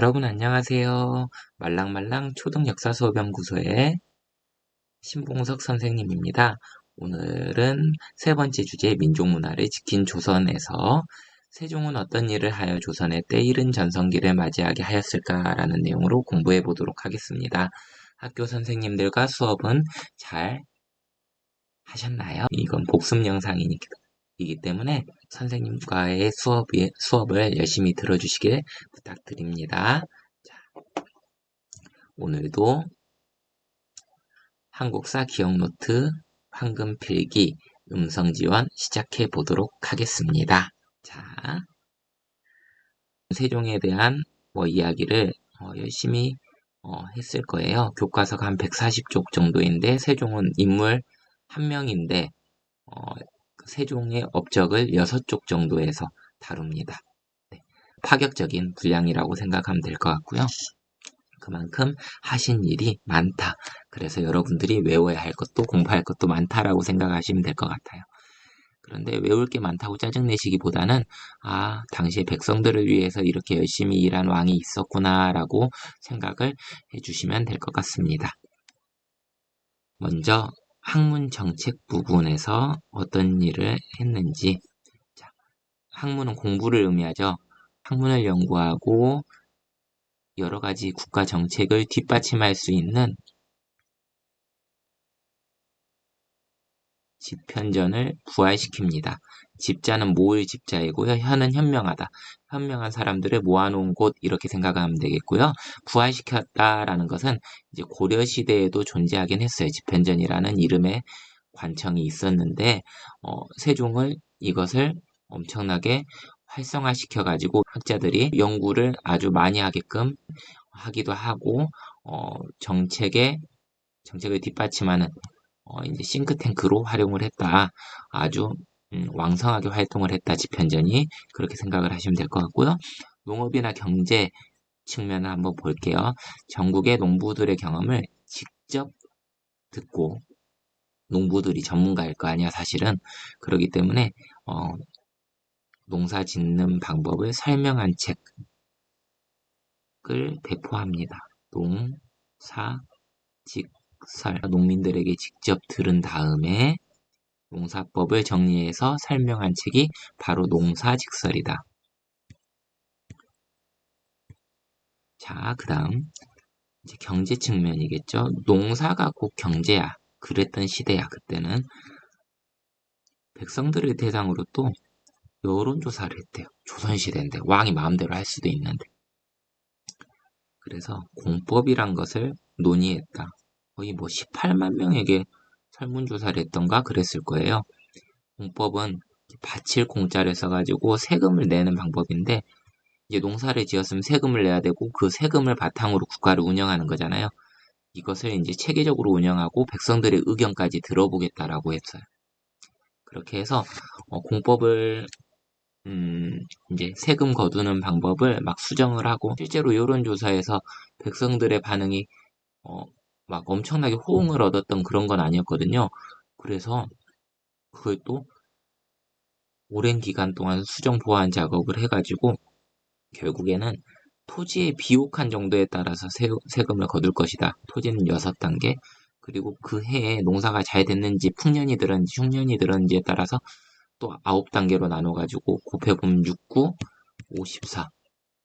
여러분 안녕하세요. 말랑말랑 초등역사수업연구소의 신봉석 선생님입니다. 오늘은 세 번째 주제 민족문화를 지킨 조선에서 세종은 어떤 일을 하여 조선의 때이른 전성기를 맞이하게 하였을까라는 내용으로 공부해 보도록 하겠습니다. 학교 선생님들과 수업은 잘 하셨나요? 이건 복습 영상이기 때문에 선생님과의 수업을 열심히 들어주시길 부탁드립니다. 자, 오늘도 한국사 기억노트 황금필기 음성지원 시작해 보도록 하겠습니다. 자, 세종에 대한 이야기를 열심히 했을 거예요. 교과서가 한 140쪽 정도인데 세종은 인물 한 명인데 세종의 업적을 6쪽 정도에서 다룹니다. 네, 파격적인 분량이라고 생각하면 될 것 같고요. 그만큼 하신 일이 많다. 그래서 여러분들이 외워야 할 것도 공부할 것도 많다라고 생각하시면 될 것 같아요. 그런데 외울 게 많다고 짜증내시기보다는 당시의 백성들을 위해서 이렇게 열심히 일한 왕이 있었구나라고 생각을 해주시면 될 것 같습니다. 먼저 학문 정책 부분에서 어떤 일을 했는지. 자, 학문은 공부를 의미하죠. 학문을 연구하고 여러 가지 국가 정책을 뒷받침할 수 있는 집현전을 부활시킵니다. 집자는 모을 집자이고요. 현은 현명하다. 현명한 사람들을 모아놓은 곳 이렇게 생각하면 되겠고요. 부활시켰다라는 것은 이제 고려 시대에도 존재하긴 했어요. 집현전이라는 이름의 관청이 있었는데 세종을 이것을 엄청나게 활성화시켜가지고 학자들이 연구를 아주 많이 하게끔 하기도 하고 정책을 뒷받침하는 이제 싱크탱크로 활용을 했다. 아주 왕성하게 활동을 했다. 집현전이 그렇게 생각을 하시면 될 것 같고요. 농업이나 경제 측면을 한번 볼게요. 전국의 농부들의 경험을 직접 듣고 농부들이 전문가일 거 아니야 사실은. 그렇기 때문에 농사 짓는 방법을 설명한 책을 배포합니다. 농사 직설 농민들에게 직접 들은 다음에 농사법을 정리해서 설명한 책이 바로 농사직설이다. 자, 그 다음 이제 경제 측면이겠죠. 농사가 곧 경제야. 그랬던 시대야. 그때는 백성들을 대상으로 또 여론조사를 했대요. 조선시대인데 왕이 마음대로 할 수도 있는데. 그래서 공법이란 것을 논의했다. 거의 18만 명에게 설문조사를 했던가 그랬을 거예요. 공법은 밭을 공짜를 써가지고 세금을 내는 방법인데 이제 농사를 지었으면 세금을 내야 되고 그 세금을 바탕으로 국가를 운영하는 거잖아요. 이것을 이제 체계적으로 운영하고 백성들의 의견까지 들어보겠다라고 했어요. 그렇게 해서 공법을 이제 세금 거두는 방법을 막 수정을 하고 실제로 여론조사에서 백성들의 반응이 막 엄청나게 호응을 얻었던 그런 건 아니었거든요. 그래서 그걸 또 오랜 기간 동안 수정 보완 작업을 해가지고 결국에는 토지의 비옥한 정도에 따라서 세금을 거둘 것이다. 토지는 6단계. 그리고 그 해에 농사가 잘 됐는지 풍년이 들었는지 흉년이 들었는지에 따라서 또 9단계로 나눠가지고 곱해보면 69, 54.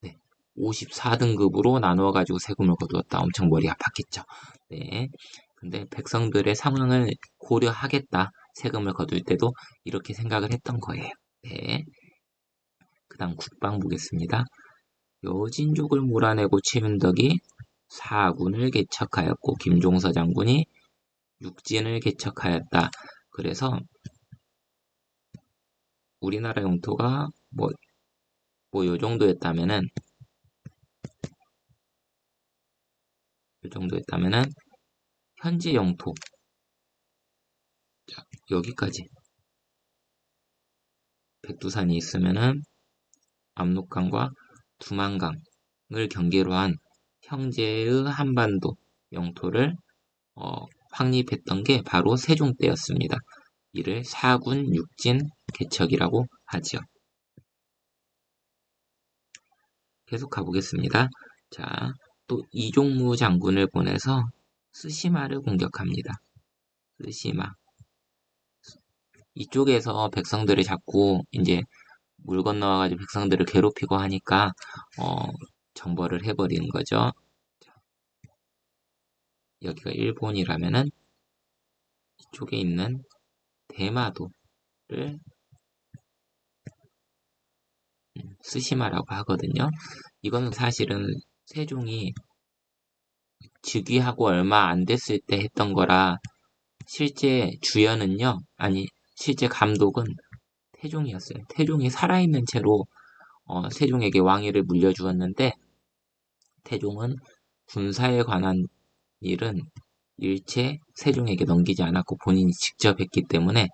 네, 54등급으로 나누어가지고 세금을 거두었다. 엄청 머리 아팠겠죠. 네. 근데 백성들의 상황을 고려하겠다. 세금을 거둘 때도 이렇게 생각을 했던 거예요. 네. 그 다음 국방 보겠습니다. 여진족을 몰아내고 최윤덕이 사군을 개척하였고 김종서 장군이 육진을 개척하였다. 그래서 우리나라 영토가 요 정도였다면은 현재 영토 자, 여기까지 백두산이 있으면은 압록강과 두만강을 경계로 한 형제의 한반도 영토를 확립했던 게 바로 세종 때였습니다. 이를 사군 육진 개척이라고 하죠. 계속 가보겠습니다. 자, 또 이종무 장군을 보내서 스시마를 공격합니다. 스시마. 이쪽에서 백성들을 자꾸 이제 물 건너와가지고 백성들을 괴롭히고 하니까 정벌을 해버리는 거죠. 여기가 일본이라면은 이쪽에 있는 대마도를 스시마라고 하거든요. 이거는 사실은 세종이 즉위하고 얼마 안 됐을 때 했던 거라 실제 주연은요, 아니 실제 감독은 태종이었어요. 태종이 살아있는 채로 세종에게 왕위를 물려주었는데 태종은 군사에 관한 일은 일체 세종에게 넘기지 않았고 본인이 직접 했기 때문에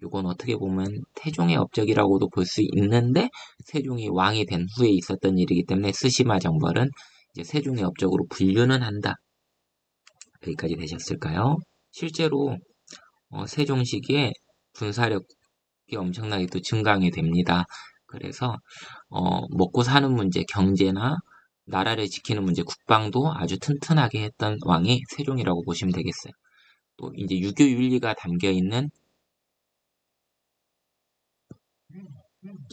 이건 어떻게 보면 태종의 업적이라고도 볼 수 있는데 세종이 왕이 된 후에 있었던 일이기 때문에 스시마 정벌은 이제 세종의 업적으로 분류는 한다. 여기까지 되셨을까요? 실제로 세종 시기에 군사력이 엄청나게 또 증강이 됩니다. 그래서 먹고 사는 문제, 경제나 나라를 지키는 문제, 국방도 아주 튼튼하게 했던 왕이 세종이라고 보시면 되겠어요. 또 이제 유교 윤리가 담겨 있는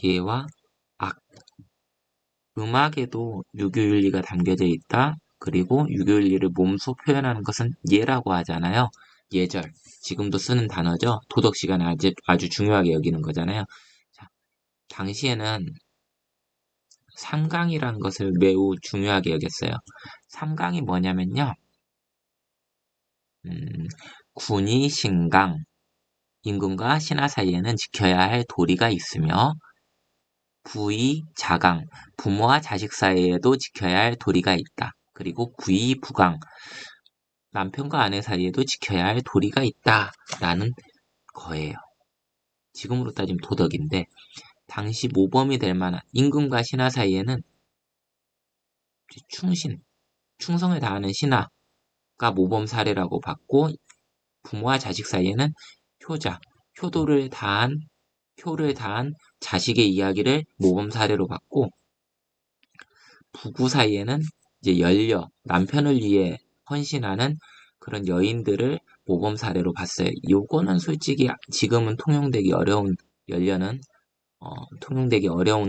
예와 악, 음악에도 유교 윤리가 담겨져 있다. 그리고 유교 윤리를 몸소 표현하는 것은 예라고 하잖아요. 예절, 지금도 쓰는 단어죠. 도덕 시간에 아주 중요하게 여기는 거잖아요. 자, 당시에는 삼강이라는 것을 매우 중요하게 여겼어요. 삼강이 뭐냐면요. 군이 신강, 임금과 신하 사이에는 지켜야 할 도리가 있으며 부의 자강, 부모와 자식 사이에도 지켜야 할 도리가 있다. 그리고 부의 부강, 남편과 아내 사이에도 지켜야 할 도리가 있다라는 거예요. 지금으로 따지면 도덕인데 당시 모범이 될 만한 임금과 신하 사이에는 충성을 다하는 신하가 모범 사례라고 봤고 부모와 자식 사이에는 효를 다한 자식의 이야기를 모범 사례로 봤고 부부 사이에는 이제 남편을 위해 헌신하는 그런 여인들을 모범 사례로 봤어요. 요거는 솔직히 지금은 통용되기 어려운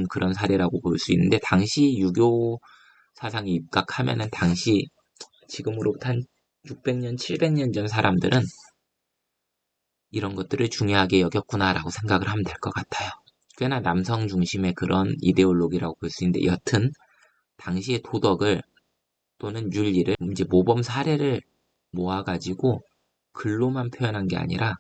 그런 사례라고 볼 수 있는데 당시 유교 사상이 입각하면은 당시 지금으로부터 한 600년, 700년 전 사람들은 이런 것들을 중요하게 여겼구나라고 생각을 하면 될 것 같아요. 꽤나 남성 중심의 그런 이데올로기라고 볼 수 있는데 여튼 당시의 도덕을 또는 윤리를 이제 모범 사례를 모아가지고 글로만 표현한 게 아니라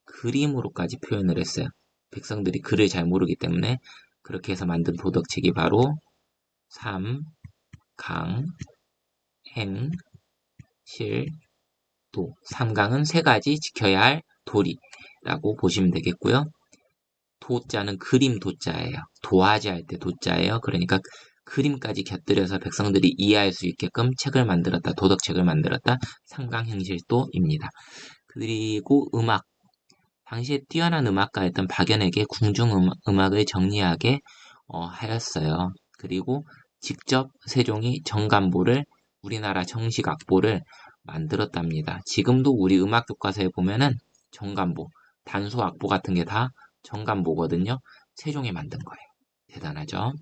그림으로까지 표현을 했어요. 백성들이 글을 잘 모르기 때문에 그렇게 해서 만든 도덕책이 바로 삼, 강, 행, 실, 도. 삼강은 세 가지 지켜야 할 도리라고 보시면 되겠고요. 도자는 그림 도자예요. 도화지 할 때 도자예요. 그러니까 그림까지 곁들여서 백성들이 이해할 수 있게끔 책을 만들었다. 도덕책을 만들었다. 삼강행실도입니다. 그리고 음악. 당시에 뛰어난 음악가였던 박연에게 궁중음악을 정리하게 하였어요. 그리고 직접 세종이 정간보를 우리나라 정식 악보를 만들었답니다. 지금도 우리 음악 교과서에 보면은 정간보, 단소 악보 같은 게 다 정간보거든요. 세종이 만든 거예요. 대단하죠?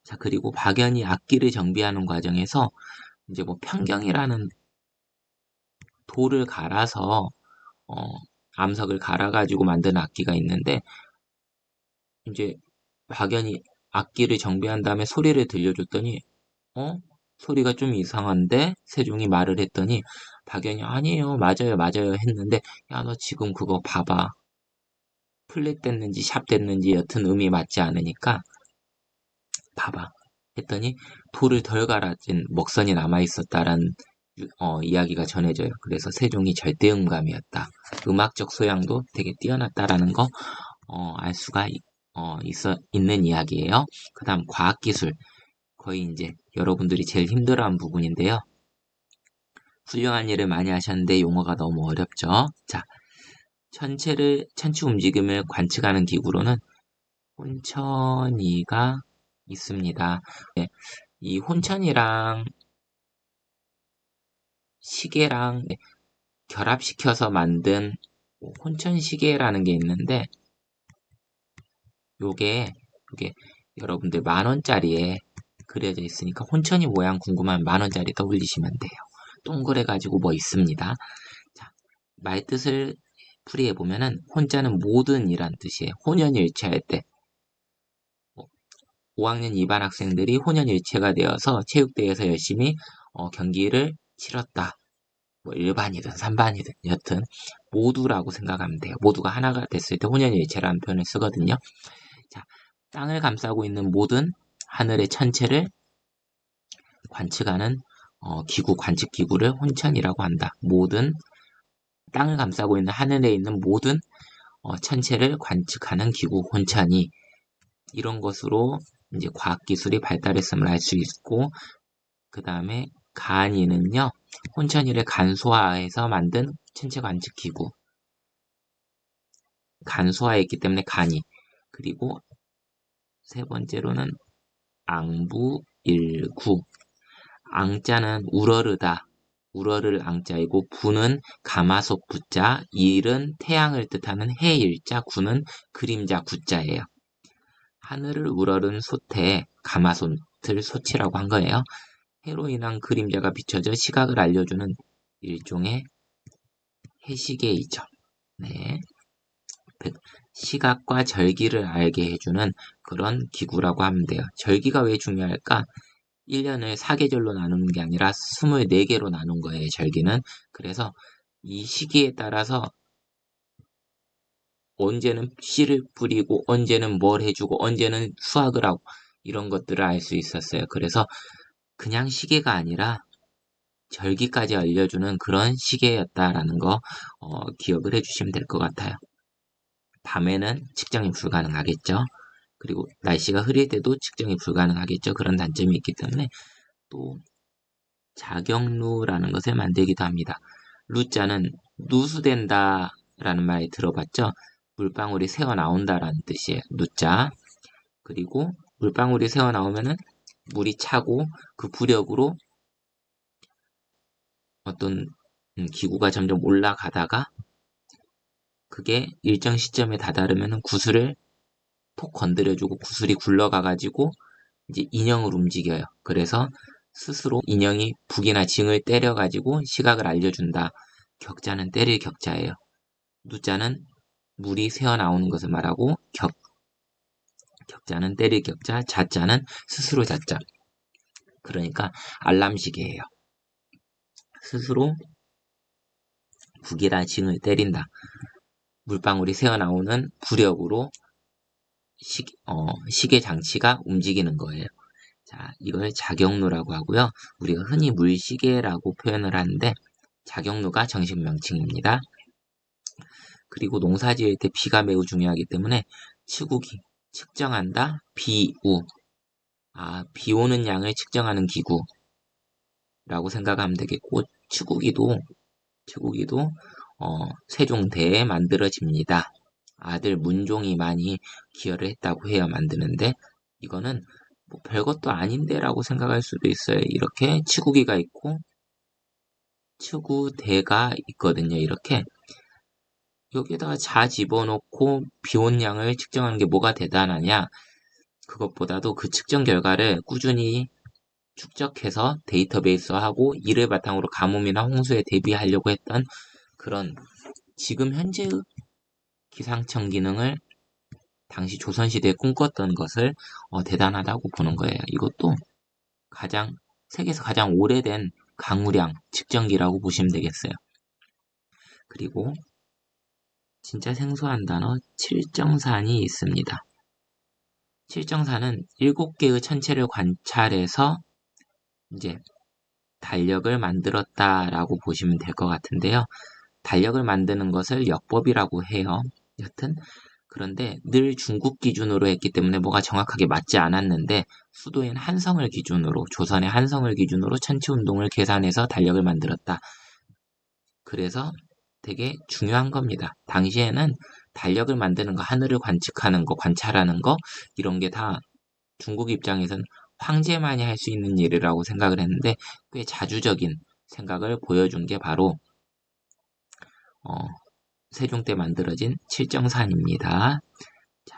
자, 그리고 박연이 악기를 정비하는 과정에서 이제 뭐 편경이라는 돌을 갈아서 암석을 갈아가지고 만든 악기가 있는데 이제 박연이 악기를 정비한 다음에 소리를 들려줬더니 소리가 좀 이상한데 세종이 말을 했더니 박연이 아니에요 맞아요 맞아요 했는데 야 너 지금 그거 봐봐 플랫 됐는지 샵 됐는지 여튼 음이 맞지 않으니까 봐봐 했더니 돌을 덜 갈아진 먹선이 남아있었다라는 이야기가 전해져요. 그래서 세종이 절대음감이었다. 음악적 소양도 되게 뛰어났다라는 거 알 수가 있는 이야기예요. 그 다음 과학기술 거의 이제 여러분들이 제일 힘들어하는 부분인데요. 훌륭한 일을 많이 하셨는데 용어가 너무 어렵죠. 자, 천체 움직임을 관측하는 기구로는 혼천이가 있습니다. 네, 이 혼천이랑 시계랑 결합시켜서 만든 혼천시계라는 게 있는데 요게 여러분들 10,000원짜리에 그려져 있으니까 혼천이 모양 궁금하면 10,000원짜리 떠올리시면 돼요. 동그래가지고 뭐 있습니다. 자, 말뜻을 풀이해보면은 혼자는 모든이란 뜻이에요. 혼연일체할 때 5학년 2반 학생들이 혼연일체가 되어서 체육대회에서 열심히 경기를 치렀다. 뭐 일반이든 3반이든 여튼 모두라고 생각하면 돼요. 모두가 하나가 됐을 때 혼연일체라는 표현을 쓰거든요. 자, 땅을 감싸고 있는 모든 하늘의 천체를 관측하는 기구, 관측기구를 혼천이라고 한다. 모든 땅을 감싸고 있는 하늘에 있는 모든 천체를 관측하는 기구 혼천이 이런 것으로 이제 과학기술이 발달했음을 알 수 있고 그 다음에 간이는요. 혼천이를 간소화해서 만든 천체 관측 기구 간소화했기 때문에 간이 그리고 세 번째로는 앙부일구 앙자는 우러르다 우러를 앙자이고 부는 가마솥 부자 일은 태양을 뜻하는 해일자 구는 그림자 구자예요. 하늘을 우러른 솥에 가마솥을 솥이라고 한 거예요. 해로 인한 그림자가 비춰져 시각을 알려주는 일종의 해시계이죠. 네. 시각과 절기를 알게 해주는 그런 기구라고 하면 돼요. 절기가 왜 중요할까? 1년을 4계절로 나누는 게 아니라 24개로 나눈 거예요, 절기는. 그래서 이 시기에 따라서 언제는 씨를 뿌리고 언제는 뭘 해주고 언제는 수확을 하고 이런 것들을 알 수 있었어요. 그래서 그냥 시계가 아니라 절기까지 알려주는 그런 시계였다라는 거 기억을 해주시면 될 것 같아요. 밤에는 측정이 불가능하겠죠. 그리고 날씨가 흐릴 때도 측정이 불가능하겠죠. 그런 단점이 있기 때문에 또 자경루라는 것을 만들기도 합니다. 루자는 누수된다 라는 말 들어봤죠? 물방울이 새어나온다라는 뜻이에요. 누자. 그리고 물방울이 새어나오면은 물이 차고 그 부력으로 어떤 기구가 점점 올라가다가 그게 일정 시점에 다다르면은 구슬을 톡 건드려주고 구슬이 굴러가가지고 이제 인형을 움직여요. 그래서 스스로 인형이 북이나 징을 때려가지고 시각을 알려준다. 격자는 때릴 격자예요. 누자는 물이 새어나오는 것을 말하고 격자는 때릴 격자, 자자는 스스로 자자. 그러니까 알람시계예요. 스스로 북이나 징을 때린다. 물방울이 새어나오는 부력으로 시계 장치가 움직이는 거예요. 자, 이걸 자경루라고 하고요. 우리가 흔히 물시계라고 표현을 하는데 자경루가 정식 명칭입니다. 그리고 농사 지을 때 비가 매우 중요하기 때문에 치국이 측정한다. 비우. 비 오는 양을 측정하는 기구라고 생각하면 되겠고 치국이도 세종대에 만들어집니다. 아들 문종이 많이 기여를 했다고 해야 만드는데 이거는 뭐 별것도 아닌데 라고 생각할 수도 있어요. 이렇게 치구기가 있고 치구대가 있거든요. 이렇게 여기다가 자 집어넣고 비온 양을 측정하는 게 뭐가 대단하냐? 그것보다도 그 측정 결과를 꾸준히 축적해서 데이터베이스화하고 이를 바탕으로 가뭄이나 홍수에 대비하려고 했던 그런 지금 현재의 기상청 기능을 당시 조선시대에 꿈꿨던 것을 대단하다고 보는 거예요. 이것도 세계에서 가장 오래된 강우량 측정기라고 보시면 되겠어요. 그리고 진짜 생소한 단어 칠정산이 있습니다. 칠정산은 7개의 천체를 관찰해서 이제 달력을 만들었다라고 보시면 될 것 같은데요. 달력을 만드는 것을 역법이라고 해요. 여튼 그런데 늘 중국 기준으로 했기 때문에 뭐가 정확하게 맞지 않았는데 수도인 한성을 기준으로 조선의 한성을 기준으로 천체 운동을 계산해서 달력을 만들었다. 그래서 되게 중요한 겁니다. 당시에는 달력을 만드는 거, 하늘을 관측하는 거, 관찰하는 거 이런 게 다 중국 입장에서는 황제만이 할 수 있는 일이라고 생각을 했는데 꽤 자주적인 생각을 보여준 게 바로 세종 때 만들어진 칠정산입니다. 자,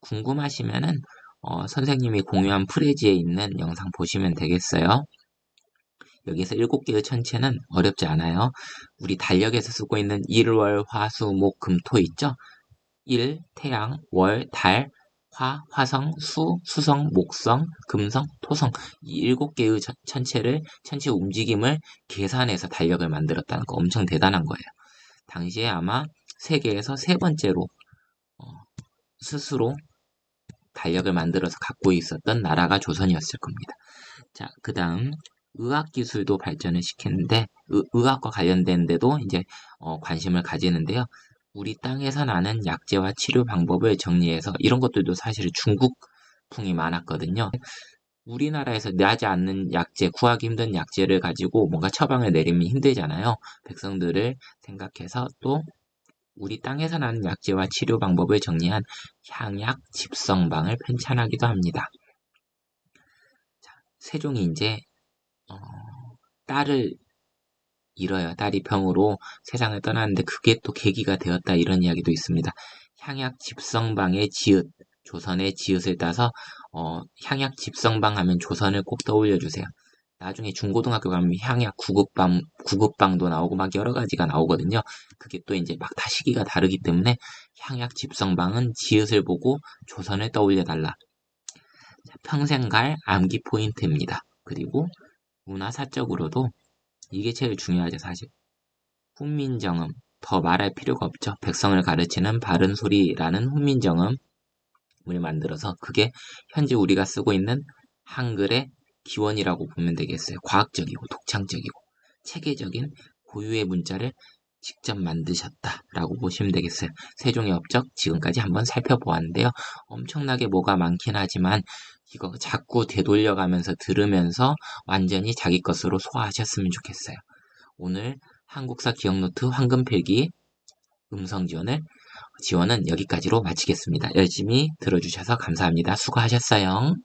궁금하시면은 선생님이 공유한 프레지에 있는 영상 보시면 되겠어요. 여기서 7개의 천체는 어렵지 않아요. 우리 달력에서 쓰고 있는 일, 월, 화, 수, 목, 금, 토 있죠? 일, 태양, 월, 달, 화, 화성, 수, 수성, 목성, 금성, 토성 이 7개의 천체를 천체 움직임을 계산해서 달력을 만들었다는 거 엄청 대단한 거예요. 당시에 아마 세계에서 세 번째로 스스로 달력을 만들어서 갖고 있었던 나라가 조선이었을 겁니다. 자, 그 다음 의학 기술도 발전을 시켰는데 의학과 관련된 데도 이제 관심을 가지는데요. 우리 땅에서 나는 약재와 치료 방법을 정리해서 이런 것들도 사실 중국풍이 많았거든요. 우리나라에서 나지 않는 약재, 구하기 힘든 약재를 가지고 뭔가 처방을 내리면 힘들잖아요. 백성들을 생각해서 또 우리 땅에서 나는 약재와 치료 방법을 정리한 향약 집성방을 편찬하기도 합니다. 자, 세종이 이제 딸을 잃어요. 딸이 병으로 세상을 떠나는데 그게 또 계기가 되었다 이런 이야기도 있습니다. 향약 집성방의 지읒, 조선의 지읒을 따서 향약 집성방 하면 조선을 꼭 떠올려 주세요. 나중에 중고등학교 가면 향약 구급방도 나오고 막 여러 가지가 나오거든요. 그게 또 이제 막 다 시기가 다르기 때문에 향약 집성방은 지읒을 보고 조선을 떠올려 달라. 평생 갈 암기 포인트입니다. 그리고 문화사적으로도 이게 제일 중요하죠, 사실. 훈민정음, 더 말할 필요가 없죠. 백성을 가르치는 바른 소리라는 훈민정음을 만들어서 그게 현재 우리가 쓰고 있는 한글의 기원이라고 보면 되겠어요. 과학적이고 독창적이고 체계적인 고유의 문자를 직접 만드셨다라고 보시면 되겠어요. 세종의 업적 지금까지 한번 살펴보았는데요. 엄청나게 뭐가 많긴 하지만 이거 자꾸 되돌려가면서 들으면서 완전히 자기 것으로 소화하셨으면 좋겠어요. 오늘 한국사 기억노트 황금필기 음성 지원은 여기까지로 마치겠습니다. 열심히 들어주셔서 감사합니다. 수고하셨어요.